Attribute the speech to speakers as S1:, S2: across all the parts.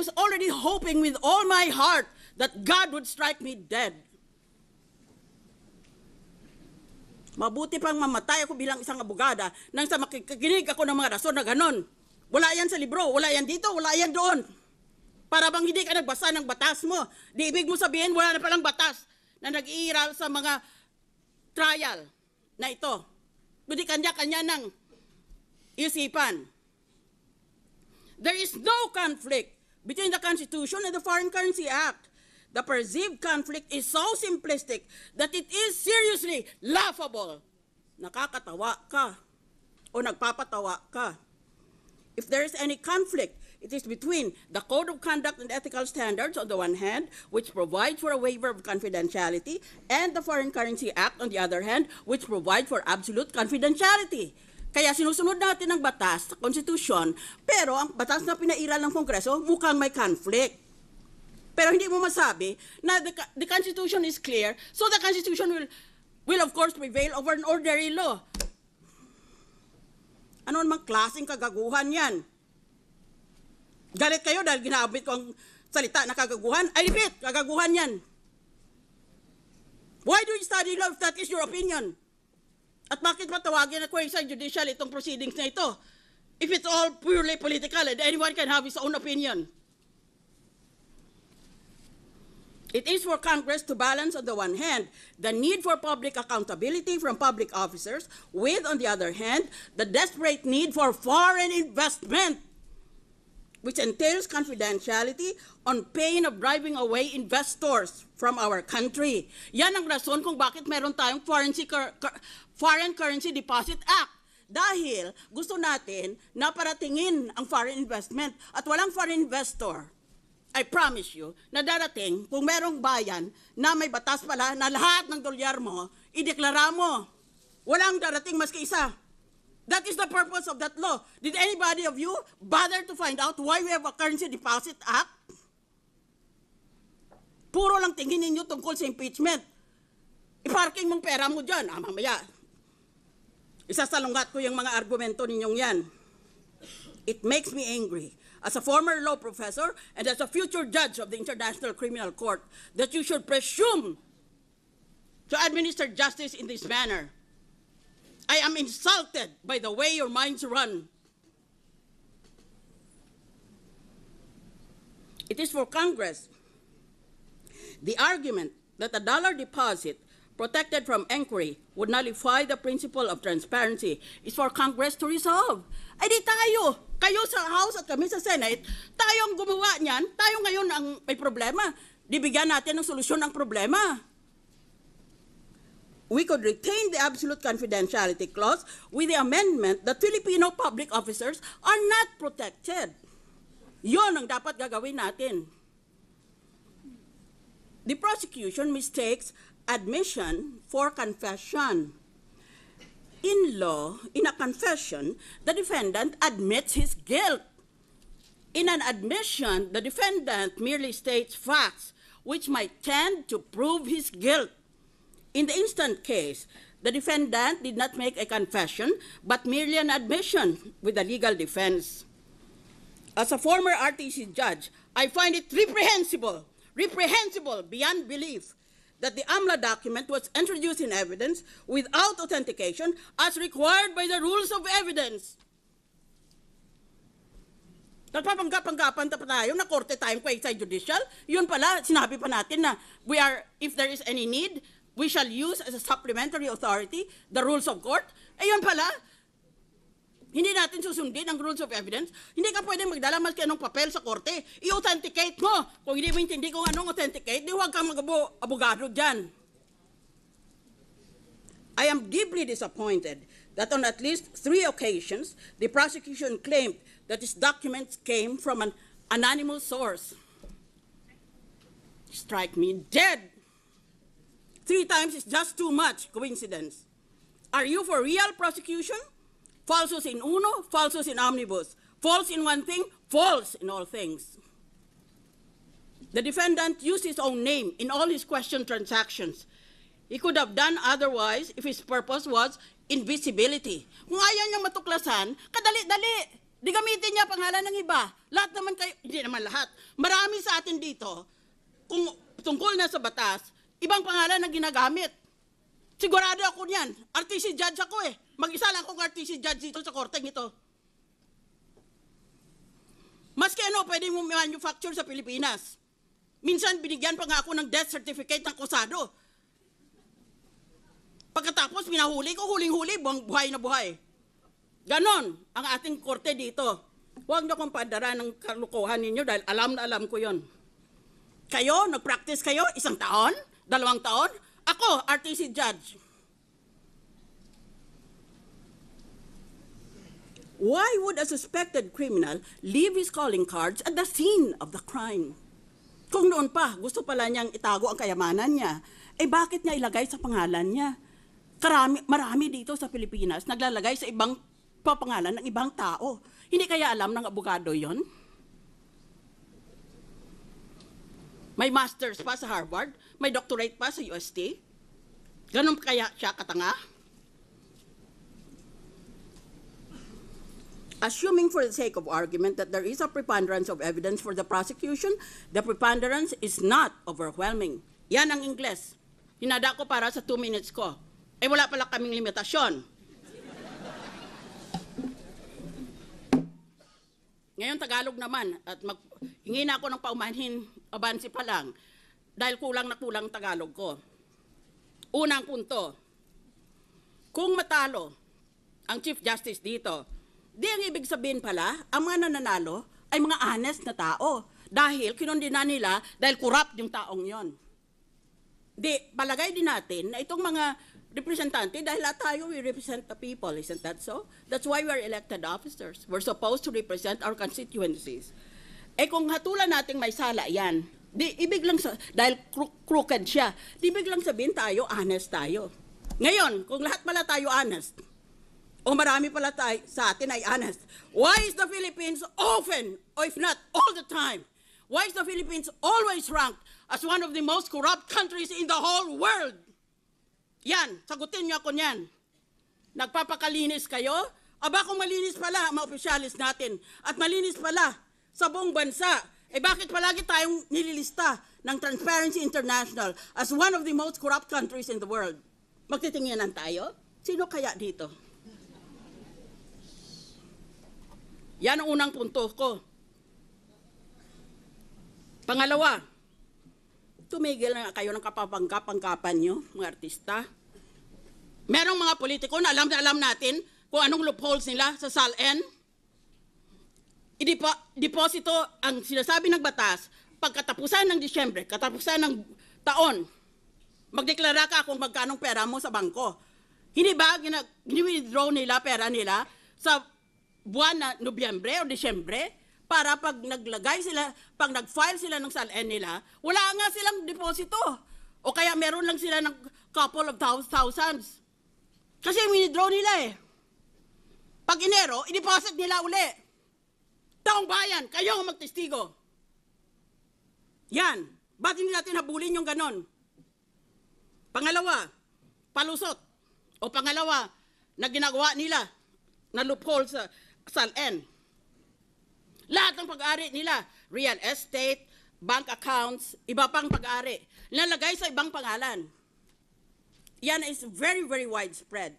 S1: was already hoping with all my heart that God would strike me dead. Mabuti pang mamatay ako bilang isang abogada nang sa makikinig ako ng mga rason na ganon. Wala yan sa libro, wala yan dito, wala yan doon. Para bang hindi ka nagbasa ng batas mo. Di ibig mo sabihin, wala na palang batas na nag-iiral sa mga trial na ito. Kundi kanya-kanya ng isipan. There is no conflict between the Constitution and the Foreign Currency Act. The perceived conflict is so simplistic that it is seriously laughable. Nakakatawa ka o nagpapatawa ka. If there is any conflict, it is between the Code of Conduct and Ethical Standards on the one hand, which provides for a waiver of confidentiality, and the Foreign Currency Act on the other hand, which provides for absolute confidentiality. Kaya sinusunod natin ang batas sa konstitusyon, pero ang batas na pinairal ng Kongreso mukhang may conflict. Pero hindi mo masabi na the Constitution is clear, so the Constitution will of course prevail over an ordinary law. Ano namang klaseng kagaguhan yan? Galit kayo dahil ginamit ko ang salita na kagaguhan? I repeat, kagaguhan yan. Why do you study law if that is your opinion? At bakit patawagin na quasi-judicial itong proceedings na ito? If it's all purely political and anyone can have his own opinion. It is for Congress to balance, on the one hand, the need for public accountability from public officers with, on the other hand, the desperate need for foreign investment, which entails confidentiality on pain of driving away investors from our country. Yan ang rason kung bakit meron tayong Foreign Currency Deposit Act. Dahil gusto natin na paratingin ang foreign investment at walang foreign investor. I promise you na darating kung merong bayan na may batas pala na lahat ng dolyar mo, ideklara mo. Walang darating maski isa. That is the purpose of that law. Did anybody of you bother to find out why we have a Currency Deposit Act? Puro lang tingin ninyo tungkol sa impeachment. Iparking mong pera mo dyan. Mamaya. Isasalungat ko yung mga argumento ninyong yan. It makes me angry, as a former law professor and as a future judge of the International Criminal Court, that you should presume to administer justice in this manner. I am insulted by the way your minds run. It is for Congress. The argument that a dollar deposit protected from inquiry would nullify the principle of transparency is for Congress to resolve. Ay di tayo, kayo sa House at kami sa Senate, tayong gumawa niyan, tayo ngayon ang may problema. Dibigyan natin ng solusyon ang problema. We could retain the absolute confidentiality clause with the amendment that Filipino public officers are not protected. Yon ang dapat gagawin natin. The prosecution mistakes admission for confession. In law, in a confession, the defendant admits his guilt. In an admission, the defendant merely states facts which might tend to prove his guilt. In the instant case, the defendant did not make a confession, but merely an admission with a legal defense. As a former RTC judge, I find it reprehensible beyond belief, that the AMLA document was introduced in evidence without authentication as required by the rules of evidence. Nagpapanggap-panggapan pa tayo na korte tayong quasi-judicial. Yun pala, sinabi pa natin na if there is any need, we shall use as a supplementary authority the rules of court. Yun pala, hindi natin susundin ang rules of evidence. Hindi ka pwedeng magdala maski anong papel sa korte. I-authenticate mo. Kung hindi mo intindi kung anong authenticate, di huwag kang mag-abogado dyan. I am deeply disappointed that on at least 3 occasions, the prosecution claimed that these documents came from an anonymous source. Strike me dead. 3 times is just too much coincidence. Are you for real prosecution? Falsus in uno, falsus in omnibus. False in one thing, false in all things. The defendant used his own name in all his question transactions. He could have done otherwise if his purpose was invisibility. Kung ayaw niyang matuklasan, kadali-dali. Di gamitin niya pangalan ng iba. Lahat naman kayo, hindi naman lahat. Marami sa atin dito, kung tungkol na sa batas, ibang pangalan na ginagamit. Sigurado ako niyan. RTC judge ako eh. Mag-isa lang akong RTC judge dito sa korteng ito. Maski ano, pwede mo manufacture sa Pilipinas. Minsan, binigyan pa nga ako ng death certificate ng kusado. Pagkatapos, pinahuli ko, huling-huli, buhay na buhay. Ganon ang ating korte dito. Huwag niyo kong padara ng kalukuhan ninyo dahil alam na alam ko yon. Kayo, nag-practice kayo, 1 taon, 2 taon. Ako, RTC judge. Why would a suspected criminal leave his calling cards at the scene of the crime? Kung noon pa, gusto pala niyang itago ang kayamanan niya, eh bakit niya ilagay sa pangalan niya? Marami dito sa Pilipinas naglalagay sa ibang papangalan ng ibang tao. Hindi kaya alam ng abogado yon? May master's pa sa Harvard, may doctorate pa sa UST. Ganun kaya siya katanga? Assuming for the sake of argument that there is a preponderance of evidence for the prosecution, the preponderance is not overwhelming. Yan ang Ingles. Hinada ko para sa 2 minutes ko. Eh wala pala kaming limitasyon. Ngayon Tagalog naman at hingi na ako ng paumanhin abansi pa lang dahil kulang na kulang Tagalog ko. Unang punto, kung matalo ang Chief Justice dito, di ang ibig sabihin pala, ang mga nananalo ay mga honest na tao dahil kinondena nila dahil corrupt yung taong yon. Di, palagay din natin na itong mga representante, dahil lahat tayo, we represent the people, isn't that so? That's why we are elected officers. We're supposed to represent our constituencies. Eh kung hatulan nating may sala yan, di ibig lang dahil crooked siya, di ibig lang sabihin tayo, honest tayo. Ngayon, kung lahat pala tayo honest, o marami pala tayo sa atin ay honest, why is the Philippines often, or if not all the time, why is the Philippines always ranked as one of the most corrupt countries in the whole world? Yan, sagutin niyo ako niyan. Nagpapakalinis kayo? Aba kung malinis pala ang mga opisyalis natin at malinis pala sa buong bansa, eh bakit palagi tayong nililista ng Transparency International as one of the most corrupt countries in the world? Magtitinginan tayo? Sino kaya dito? Yan ang unang punto ko. Pangalawa, tumigil na kayo ng kapapangkapan nyo, mga artista. Merong mga politiko na alam natin kung anong loopholes nila sa SALN. Deposito ang sinasabi ng batas, pagkatapusan ng Disyembre, katapusan ng taon, magdeklara ka kung magkanong pera mo sa bangko. Hindi ba gini-withdraw nila pera nila sa buwan na Nobyembre o Disyembre? Para pag naglagay sila, pag nag-file sila ng SALN nila, wala nga silang deposito. O kaya meron lang sila ng couple of thousands. Kasi withdraw nila eh. Pag Enero, i-deposit nila uli. Taong bayan, kayo ang magtestigo. Yan. Ba't hindi natin habulin yung ganon? Pangalawa, palusot. O pangalawa, na ginagawa nila na loophole sa SALN. Lahat ng pag-ari nila, real estate, bank accounts, iba pang pag-ari, nalagay sa ibang pangalan. Yan is very, very widespread.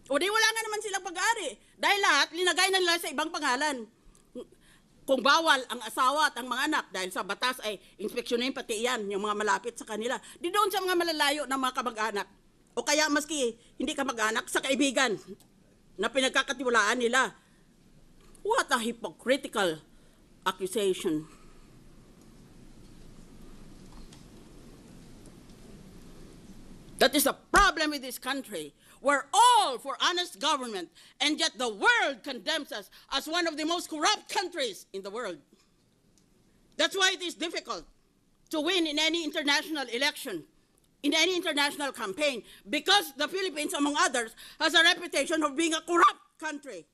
S1: O di wala nga naman silang pag-ari. Dahil lahat, linagay na nila sa ibang pangalan. Kung bawal ang asawa at ang mga anak, dahil sa batas ay inspeksyonin pati yan, yung mga malapit sa kanila. Di doon sa mga malalayo ng mga kamag-anak. O kaya maski hindi kamag-anak, sa kaibigan na pinagkakatiwalaan nila. What a hypocritical accusation. That is a problem with this country. We're all for honest government, and yet the world condemns us as one of the most corrupt countries in the world. That's why it is difficult to win in any international election, in any international campaign, because the Philippines, among others, has a reputation of being a corrupt country.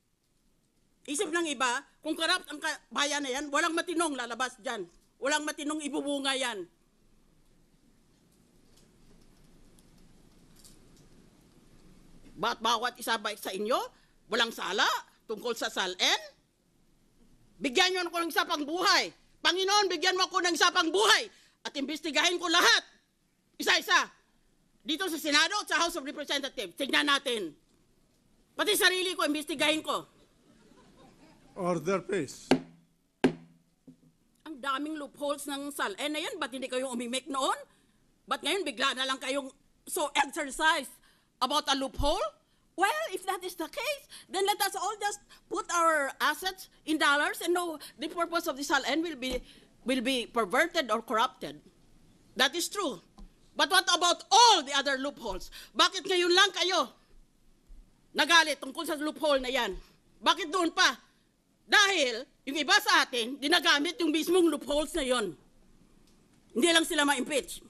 S1: Isip ng iba, kung corrupt ang bayan na yan, walang matinong lalabas dyan. Walang matinong ibubunga yan. Ba't bawat isa ba sa inyo, walang sala? tungkol sa SALN? Bigyan niyo ako ng isa pang buhay. Panginoon, bigyan mo ako ng isa pang buhay at imbestigahin ko lahat. Isa-isa. Dito sa Senado at sa House of Representatives. Tignan natin. Pati sarili ko, imbestigahin ko.
S2: Order, please.
S1: Ang daming loopholes ng SALN na yan. Ba't hindi kayo umimik noon? Ba't ngayon bigla na lang kayong so exercised about a loophole? Well, if that is the case, then let us all just put our assets in dollars and know the purpose of the SALN will be perverted or corrupted. That is true. But what about all the other loopholes? Bakit ngayon lang kayo nagalit tungkol sa loophole na yan? Bakit doon pa? Dahil yung iba sa atin, dinagamit yung mismong loopholes na yon. Hindi lang sila ma-impeach.